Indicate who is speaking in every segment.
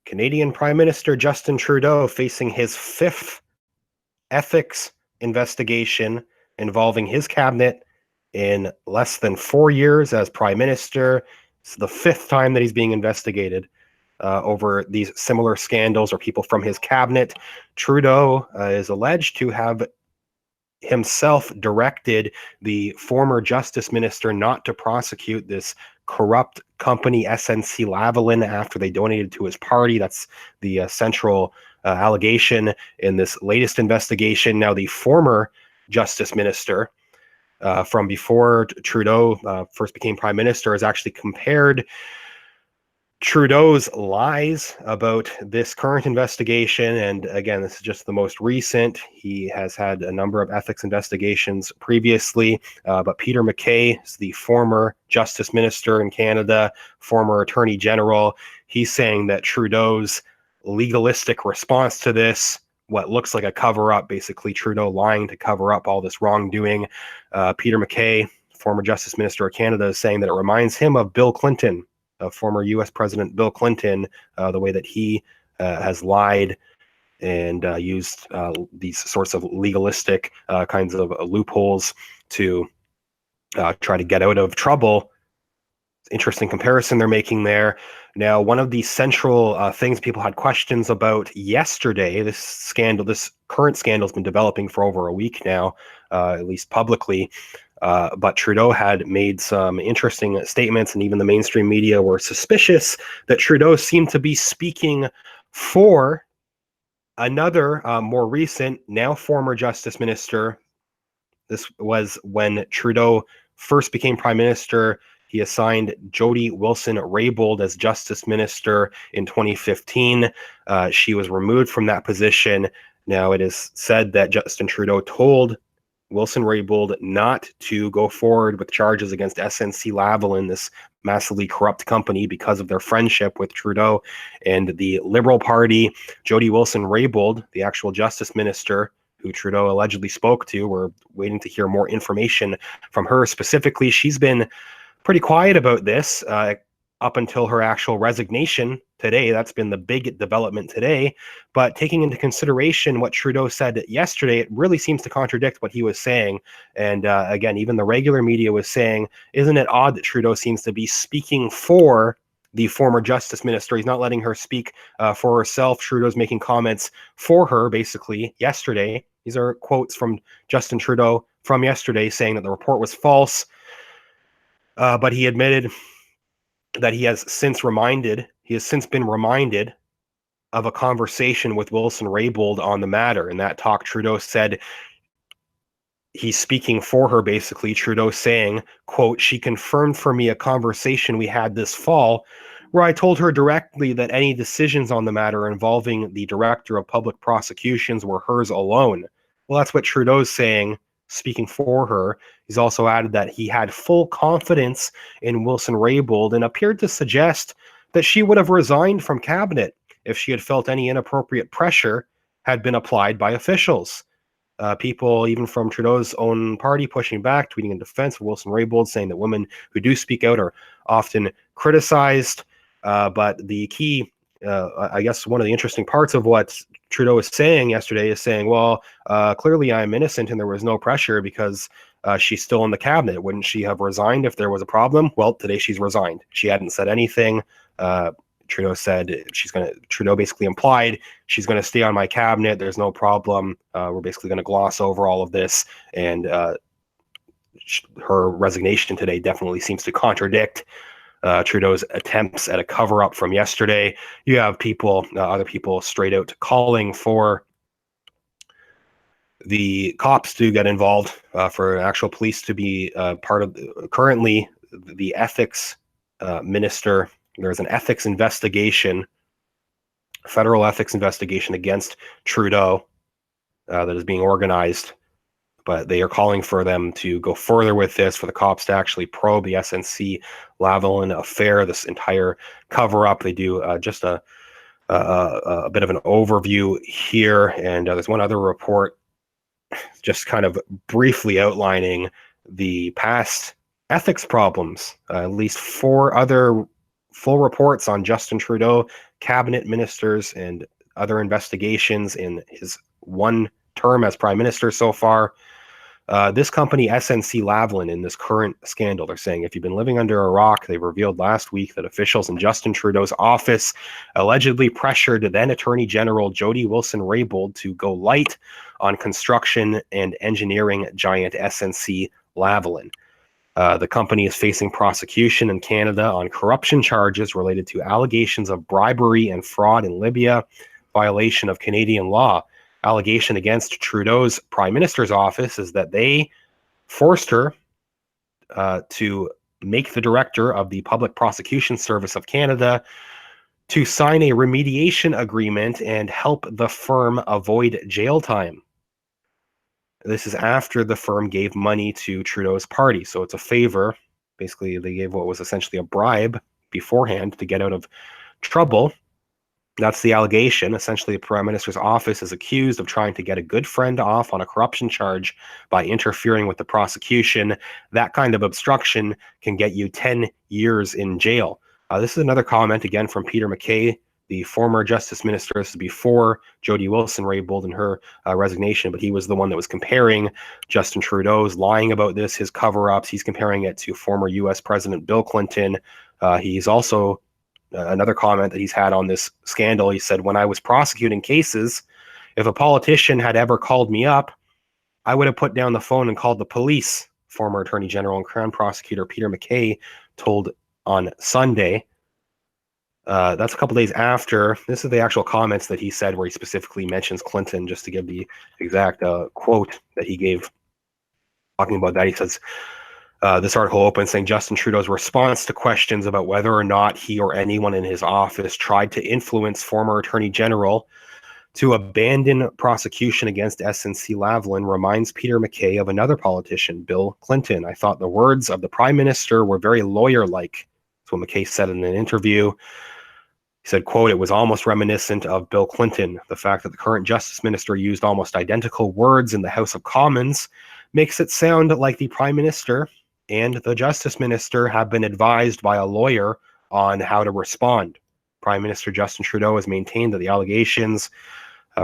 Speaker 1: Canadian Prime Minister Justin Trudeau facing his fifth ethics investigation involving his cabinet in less than 4 years as Prime Minister. It's the fifth time that he's being investigated over these similar scandals or people from his cabinet. Trudeau is alleged to have himself directed the former justice minister not to prosecute this corrupt company SNC Lavalin after they donated to his party. That's the central allegation in this latest investigation. Now, the former justice minister from before Trudeau first became prime minister has actually compared Trudeau's lies about this current investigation, and again, this is just the most recent. He has had a number of ethics investigations previously, but Peter MacKay is the former justice minister in Canada, former attorney general. He's saying that Trudeau's legalistic response to this, what looks like a cover-up, basically Trudeau lying to cover up all this wrongdoing. Peter MacKay, former justice minister of Canada, is saying that it reminds him of Bill Clinton, former U.S. President Bill Clinton, the way that he has lied and used these sorts of legalistic kinds of loopholes to try to get out of trouble. Interesting comparison they're making there. Now, one of the central things people had questions about yesterday, this current scandal has been developing for over a week now, at least publicly. But Trudeau had made some interesting statements, and even the mainstream media were suspicious that Trudeau seemed to be speaking for another more recent, now former justice minister. This was when Trudeau first became prime minister. He assigned Jody Wilson-Raybould as justice minister in 2015. She was removed from that position. Now, it is said that Justin Trudeau told Wilson-Raybould not to go forward with charges against SNC Lavalin, this massively corrupt company, because of their friendship with Trudeau and the Liberal Party. Jody Wilson-Raybould, the actual justice minister who Trudeau allegedly spoke to, we're waiting to hear more information from her specifically. She's been pretty quiet about this up until her actual resignation today. That's been the big development today. But taking into consideration what Trudeau said yesterday, it really seems to contradict what he was saying. And again, even the regular media was saying, isn't it odd that Trudeau seems to be speaking for the former justice minister? He's not letting her speak for herself. Trudeau's making comments for her, basically, yesterday. These are quotes from Justin Trudeau from yesterday saying that the report was false. But he admitted that he has since been reminded of a conversation with Wilson-Raybould on the matter. In that talk, Trudeau said he's speaking for her, basically. Trudeau saying, quote, "She confirmed for me a conversation we had this fall where I told her directly that any decisions on the matter involving the Director of Public Prosecutions were hers alone." Well, that's what Trudeau's saying, speaking for her. He's also added that he had full confidence in Wilson-Raybould and appeared to suggest that she would have resigned from cabinet if she had felt any inappropriate pressure had been applied by officials. People, even from Trudeau's own party, pushing back, tweeting in defense of Wilson-Raybould, saying that women who do speak out are often criticized. But the key, I guess one of the interesting parts of what Trudeau was saying yesterday is saying, well, clearly I'm innocent and there was no pressure because she's still in the cabinet. Wouldn't she have resigned if there was a problem? Well, today she's resigned. She hadn't said anything. Trudeau said Trudeau basically implied she's going to stay on my cabinet. There's no problem. We're basically going to gloss over all of this. And her resignation today definitely seems to contradict Trudeau's attempts at a cover-up from yesterday. You have other people straight out calling for the cops to get involved, for actual police to be part of currently the ethics minister. There's an ethics investigation, federal ethics investigation against Trudeau that is being organized, but they are calling for them to go further with this, for the cops to actually probe the SNC Lavalin affair, this entire cover-up. They do just a bit of an overview here, and there's one other report just kind of briefly outlining the past ethics problems. At least four other full reports on Justin Trudeau, cabinet ministers, and other investigations in his one term as prime minister so far. This company, SNC-Lavalin, in this current scandal, they're saying if you've been living under a rock, they revealed last week that officials in Justin Trudeau's office allegedly pressured then Attorney General Jody Wilson-Raybould to go light on construction and engineering giant SNC-Lavalin. The company is facing prosecution in Canada on corruption charges related to allegations of bribery and fraud in Libya, violation of Canadian law. Allegation against Trudeau's prime minister's office is that they forced her to make the director of the Public Prosecution Service of Canada to sign a remediation agreement and help the firm avoid jail time. This is after the firm gave money to Trudeau's party. So it's a favor. Basically, they gave what was essentially a bribe beforehand to get out of trouble. That's the allegation. Essentially, the Prime Minister's office is accused of trying to get a good friend off on a corruption charge by interfering with the prosecution. That kind of obstruction can get you 10 years in jail. This is another comment, again, from Peter MacKay, the former Justice Minister. This is before Jody Wilson-Raybould and her resignation, but he was the one that was comparing Justin Trudeau's lying about this, his cover-ups. He's comparing it to former U.S. President Bill Clinton. He's also another comment that he's had on this scandal. He said, when I was prosecuting cases, if a politician had ever called me up, I would have put down the phone and called the police, former Attorney General and Crown Prosecutor Peter MacKay told on Sunday. That's a couple days after. This is the actual comments that he said where he specifically mentions Clinton, just to give the exact quote that he gave talking about that. He says, this article opens saying Justin Trudeau's response to questions about whether or not he or anyone in his office tried to influence former Attorney General to abandon prosecution against SNC-Lavalin reminds Peter MacKay of another politician, Bill Clinton. I thought the words of the Prime Minister were very lawyer-like. That's what MacKay said in an interview. He said, quote, it was almost reminiscent of Bill Clinton. The fact that the current Justice Minister used almost identical words in the House of Commons makes it sound like the Prime Minister and the Justice Minister have been advised by a lawyer on how to respond. Prime Minister Justin Trudeau has maintained that the allegations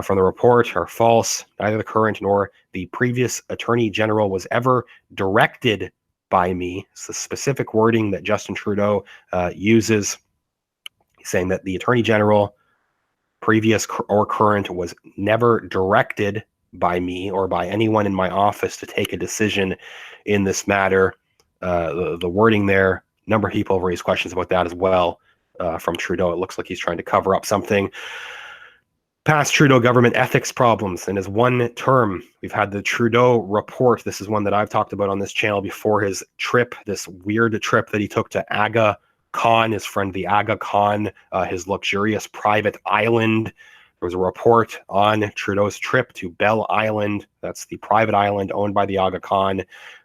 Speaker 1: from the report are false. Neither the current nor the previous Attorney General was ever directed by me. It's the specific wording that Justin Trudeau uses. He's saying that the Attorney General, previous or current, was never directed by me or by anyone in my office to take a decision in this matter. The wording there, a number of people have raised questions about that as well from Trudeau. It looks like he's trying to cover up something. Past Trudeau government ethics problems. In his one term, we've had the Trudeau report. This is one that I've talked about on this channel before. His trip, this weird trip that he took to Aga Khan, his friend the Aga Khan, his luxurious private island. There was a report on Trudeau's trip to Bell Island. That's the private island owned by the Aga Khan.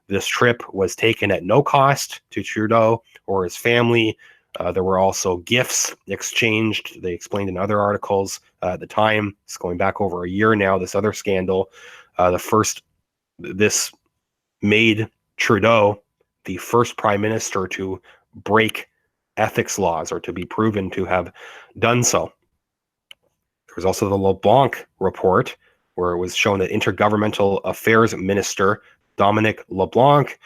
Speaker 1: This trip was taken at no cost to Trudeau or his family. There were also gifts exchanged. They explained in other articles at the time. It's going back over a year now, this other scandal. This made Trudeau the first prime minister to break ethics laws or to be proven to have done so. There was also the LeBlanc report, where it was shown that Intergovernmental Affairs Minister Dominic LeBlanc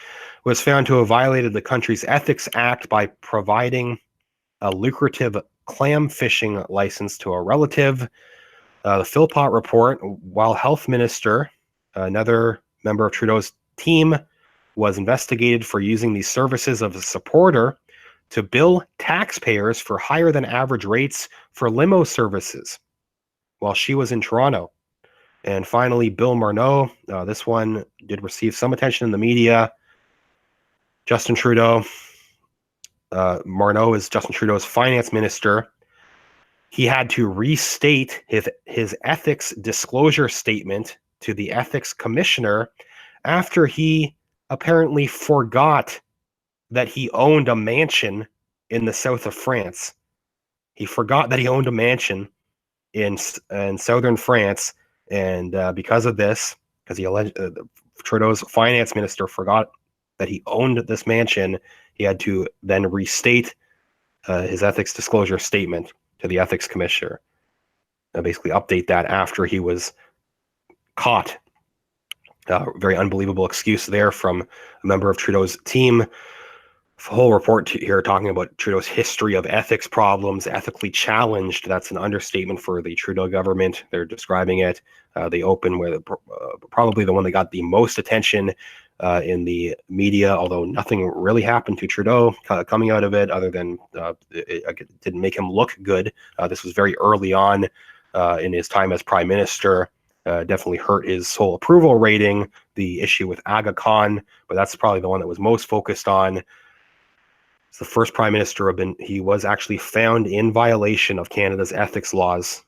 Speaker 1: was found to have violated the country's Ethics Act by providing a lucrative clam fishing license to a relative. The Philpott report, while Health Minister, another member of Trudeau's team, was investigated for using the services of a supporter to bill taxpayers for higher than average rates for limo services while she was in Toronto. And finally, Bill Marneau. This one did receive some attention in the media. Justin Trudeau. Marneau is Justin Trudeau's finance minister. He had to restate his ethics disclosure statement to the ethics commissioner after he apparently forgot that he owned a mansion in the south of France. He forgot that he owned a mansion in southern France. And because of this, because he alleged Trudeau's finance minister forgot that he owned this mansion, he had to then restate his ethics disclosure statement to the ethics commissioner. Basically update that after he was caught. Very unbelievable excuse there from a member of Trudeau's team. Whole report here talking about Trudeau's history of ethics problems, ethically challenged. That's an understatement for the Trudeau government. They're describing it. They open with probably the one that got the most attention in the media, although nothing really happened to Trudeau coming out of it other than it didn't make him look good. This was very early on in his time as prime minister. Definitely hurt his whole approval rating. The issue with Aga Khan, but that's probably the one that was most focused on. It's the first prime minister he was actually found in violation of Canada's ethics laws,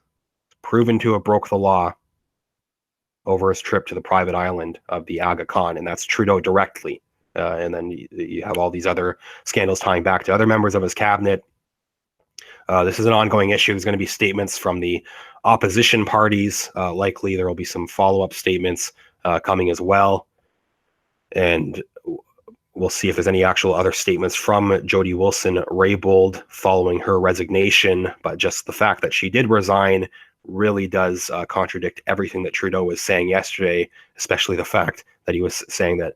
Speaker 1: proven to have broke the law over his trip to the private island of the Aga Khan, and that's Trudeau directly. And then you have all these other scandals tying back to other members of his cabinet. This is an ongoing issue. There's going to be statements from the opposition parties. Likely there will be some follow-up statements coming as well. And we'll see if there's any actual other statements from Jody Wilson-Raybould following her resignation. But just the fact that she did resign really does contradict everything that Trudeau was saying yesterday, especially the fact that he was saying that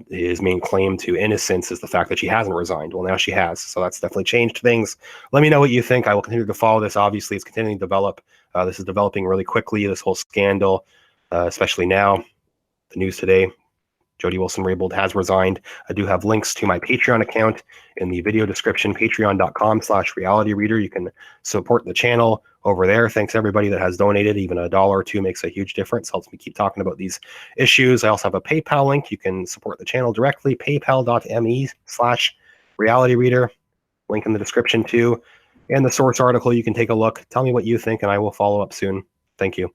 Speaker 1: his main claim to innocence is the fact that she hasn't resigned. Well, now she has, so that's definitely changed things. Let me know what you think. I will continue to follow this. Obviously, it's continuing to develop. This is developing really quickly, this whole scandal, especially now. The news today, Jody Wilson-Raybould has resigned. I do have links to my Patreon account in the video description, patreon.com/realityreader. You can support the channel over there. Thanks everybody that has donated. Even $1 or $2 makes a huge difference. Helps me keep talking about these issues. I also have a PayPal link. You can support the channel directly, paypal.me/realityreader. Link in the description too. And the source article, you can take a look. Tell me what you think, and I will follow up soon. Thank you.